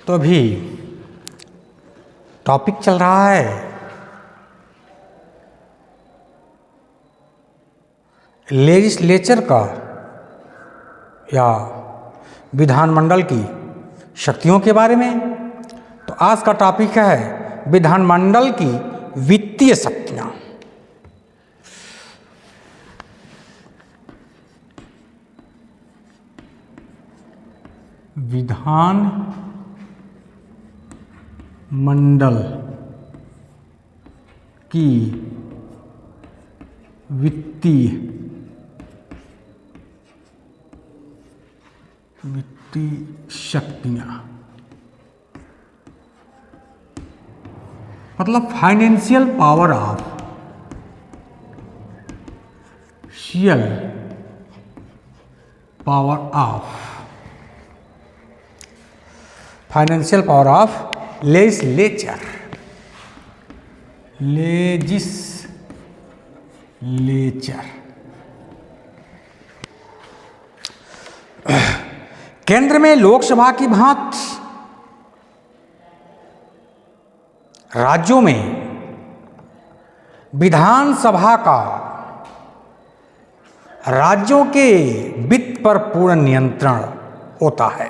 तो अभी टॉपिक चल रहा है लेजिस्लेचर का या विधानमंडल की शक्तियों के बारे में। तो आज का टॉपिक है विधानमंडल की वित्तीय शक्तियां। विधान मंडल की वित्तीय शक्तियां मतलब financial power of financial power of legislature. केंद्र में लोकसभा की भांति राज्यों में विधानसभा का राज्यों के वित्त पर पूर्ण नियंत्रण होता है।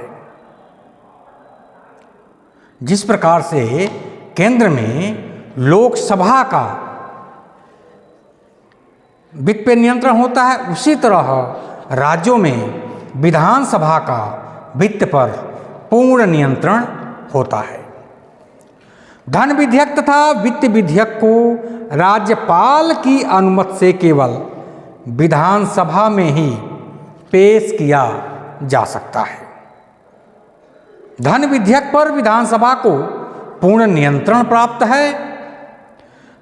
जिस प्रकार से केंद्र में लोकसभा का वित्त पर नियंत्रण होता है, उसी तरह राज्यों में विधानसभा का वित्त पर पूर्ण नियंत्रण होता है। धन विधेयक तथा वित्त विधेयक को राज्यपाल की अनुमति से केवल विधानसभा में ही पेश किया जा सकता है। धन विधेयक पर विधानसभा को पूर्ण नियंत्रण प्राप्त है।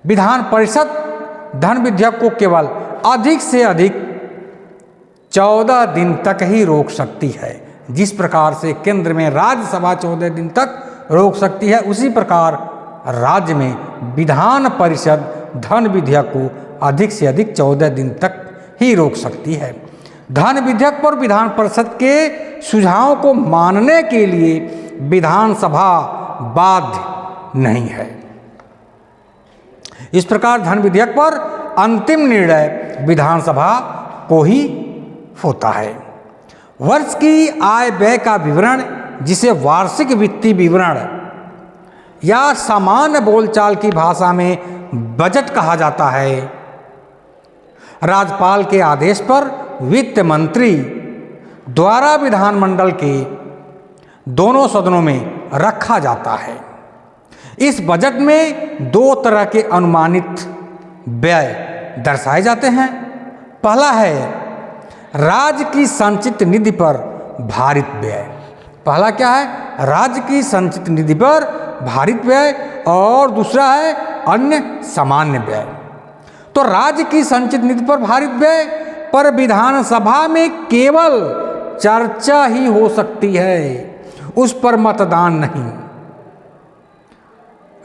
विधान परिषद धन विधेयक को केवल अधिक से अधिक 14 दिन तक ही रोक सकती है। जिस प्रकार से केंद्र में राज्यसभा 14 दिन तक रोक सकती है, उसी प्रकार राज्य में विधान परिषद धन विधेयक को अधिक से अधिक 14 दिन तक ही रोक सकती है। धन विधेयक पर विधान परिषद के सुझावों को मानने के लिए विधानसभा बाध्य नहीं है। इस प्रकार धन विधेयक पर अंतिम निर्णय विधानसभा को ही होता है। वर्ष की आय व्यय का विवरण, जिसे वार्षिक वित्तीय विवरण या सामान्य बोलचाल की भाषा में बजट कहा जाता है, राज्यपाल के आदेश पर वित्त मंत्री द्वारा विधानमंडल के दोनों सदनों में रखा जाता है। इस बजट में 2 तरह के अनुमानित व्यय दर्शाए जाते हैं। पहला है राज्य की संचित निधि पर भारित व्यय। पहला क्या है? राज्य की संचित निधि पर भारित व्यय, और दूसरा है अन्य सामान्य व्यय। तो राज्य की संचित निधि पर भारित व्यय पर विधानसभा में केवल चर्चा ही हो सकती है, उस पर मतदान नहीं।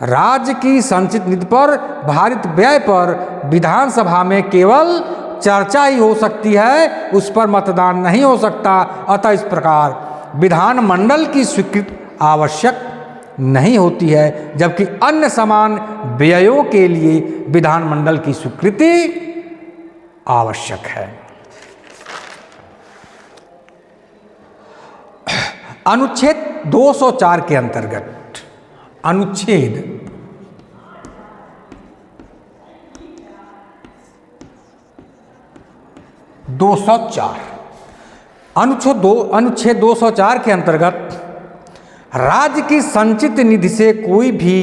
राज्य की संचित निधि पर भारित व्यय पर विधानसभा में केवल चर्चा ही हो सकती है, उस पर मतदान नहीं हो सकता। अतः इस प्रकार विधानमंडल की स्वीकृति आवश्यक नहीं होती है, जबकि अन्य समान व्ययों के लिए विधानमंडल की स्वीकृति आवश्यक है। अनुच्छेद 204 के अंतर्गत अनुच्छेद 204 अनुच्छेद 204 के अंतर्गत राज्य की संचित निधि से कोई भी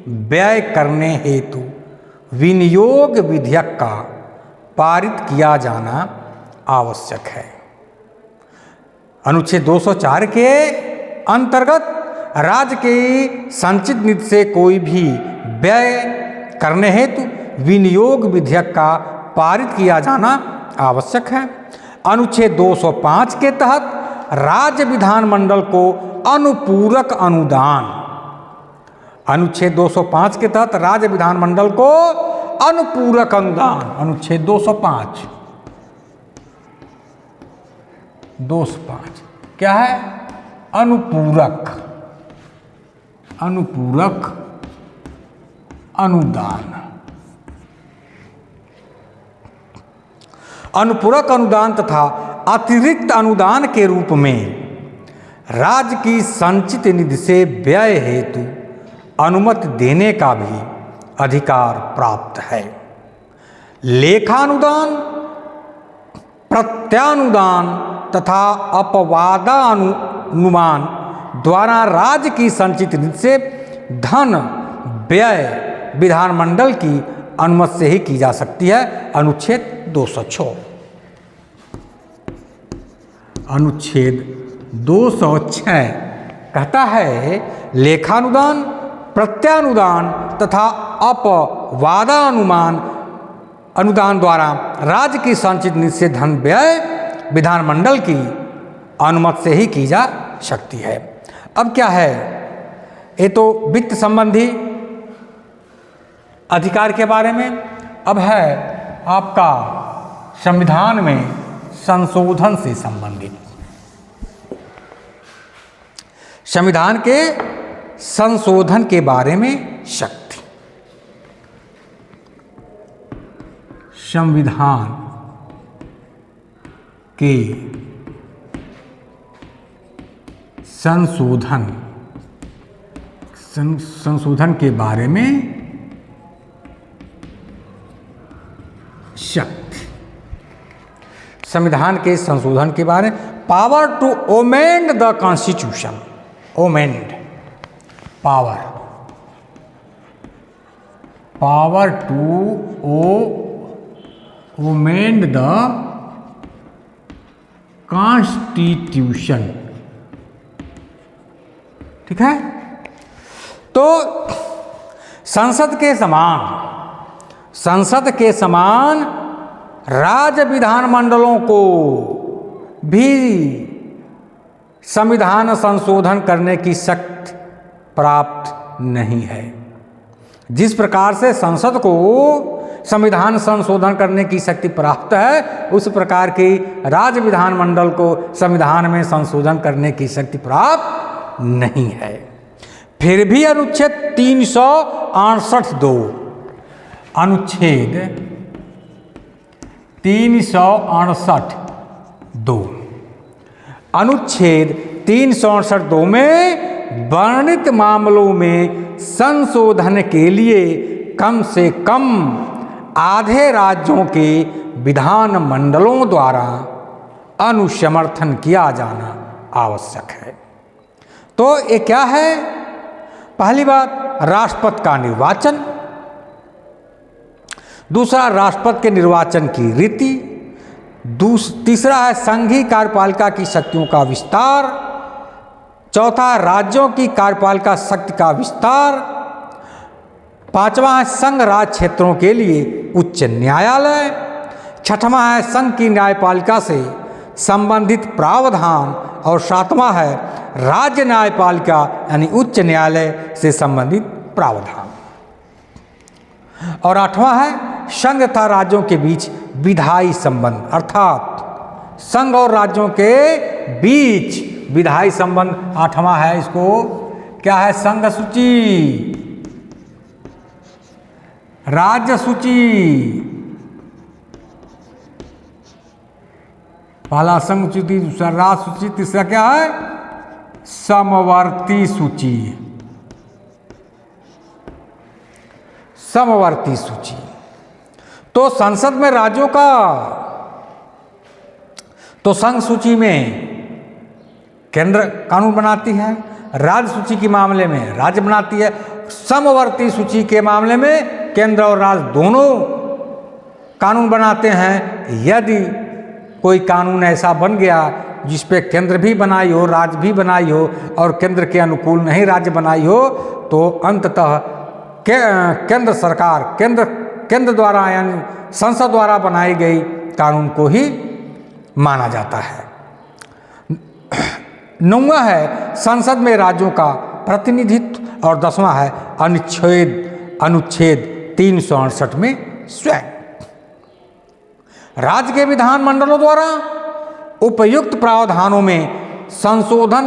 व्यय करने हेतु विनियोग विधेयक का पारित किया जाना आवश्यक है। अनुच्छेद 204 के अंतर्गत राज्य की संचित निधि से कोई भी व्यय करने हेतु विनियोग विधेयक का पारित किया जाना आवश्यक है। अनुच्छेद 205 के तहत राज्य विधानमंडल को अनुपूरक अनुदान, अनुच्छेद 205 के तहत राज्य विधानमंडल को अनुपूरक अनुदान, अनुच्छेद 205 क्या है? अनुपूरक अनुदान। अनुपूरक अनुदान तथा अतिरिक्त अनुदान के रूप में राज्य की संचित निधि से व्यय हेतु अनुमति देने का भी अधिकार प्राप्त है। लेखानुदान, प्रत्यानुदान तथा अपवादानुमान द्वारा राज्य की संचित निधि से धन व्यय विधानमंडल की अनुमति से ही की जा सकती है। अनुच्छेद 206। अनुच्छेद 206 कहता है लेखानुदान, प्रत्यानुदान तथा अपवादानुमान अनुदान द्वारा राज्य की संचित निधि से धन व्यय विधानमंडल की अनुमति से ही की जा सकती है। अब क्या है? ये तो वित्त संबंधी अधिकार के बारे में। अब है आपका संविधान में संशोधन से संबंधित। संविधान के संशोधन के बारे में शक्ति। संविधान के संशोधन के बारे में शक्ति। संविधान के संशोधन के बारे में power to amend the constitution. Amend power to amend the constitution. ठीक है। तो संसद के समान राज्य विधानमंडलों को भी संविधान संशोधन करने की शक्ति प्राप्त नहीं है। जिस प्रकार से संसद को संविधान संशोधन करने की शक्ति प्राप्त है, उस प्रकार की राज्य विधानमंडल को संविधान में संशोधन करने की शक्ति प्राप्त नहीं है। फिर भी अनुच्छेद 368(2) अनुच्छेद 368(2) अनुच्छेद 368(2) में वर्णित मामलों में संशोधन के लिए कम से कम आधे राज्यों के विधान मंडलों द्वारा अनुसमर्थन किया जाना आवश्यक है। तो ये क्या है? पहली बात राष्ट्रपति का निर्वाचन, दूसरा राष्ट्रपति के निर्वाचन की रीति, तीसरा है संघीय कार्यपालिका की शक्तियों का विस्तार, चौथा राज्यों की कार्यपालिका शक्ति का विस्तार, पांचवा है संघ राज्य क्षेत्रों के लिए उच्च न्यायालय, छठवां है संघ की न्यायपालिका से संबंधित प्रावधान और सातवां है राज्य न्यायपालिका यानी उच्च न्यायालय से संबंधित प्रावधान, और आठवां है संघ तथा राज्यों के बीच विधायी संबंध, अर्थात संघ और राज्यों के बीच विधायी संबंध आठवां है। इसको क्या है? संघ सूची, राज्य सूची। पहला संघ सूची, दूसरा राज्य सूची, तीसरा क्या है? समवर्ती सूची। समवर्ती सूची। तो संसद में राज्यों का, तो संघ सूची में केंद्र कानून बनाती है, राज्य सूची के मामले में राज्य बनाती है, समवर्ती सूची के मामले में केंद्र और राज्य दोनों कानून बनाते हैं। यदि कोई कानून ऐसा बन गया जिस पे केंद्र भी बनाई हो, राज्य भी बनाई हो और केंद्र के अनुकूल नहीं राज्य बनाई हो, तो अंततः केंद्र सरकार, केंद्र द्वारा यानी संसद द्वारा बनाई गई कानून को ही माना जाता है। 9वां है संसद में राज्यों का प्रतिनिधित्व, और 10वां है अनुच्छेद 368 में स्वयं। राज्य के विधानमंडलों द्वारा उपयुक्त प्रावधानों में संशोधन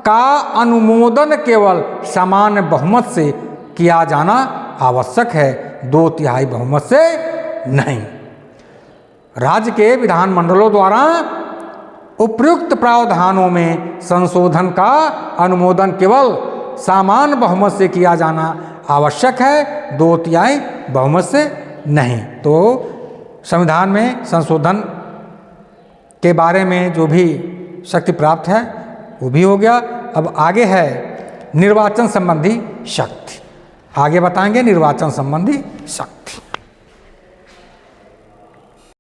का अनुमोदन केवल सामान्य बहुमत से किया जाना आवश्यक है, 2/3 बहुमत से नहीं। राज्य के विधानमंडलों द्वारा उपयुक्त प्रावधानों में संशोधन का अनुमोदन केवल सामान्य बहुमत से किया जाना आवश्यक है, 2/3 बहुमत से नहीं। तो संविधान में संशोधन के बारे में जो भी शक्ति प्राप्त है वो भी हो गया। अब आगे है निर्वाचन संबंधी शक्ति, आगे बताएंगे निर्वाचन संबंधी शक्ति।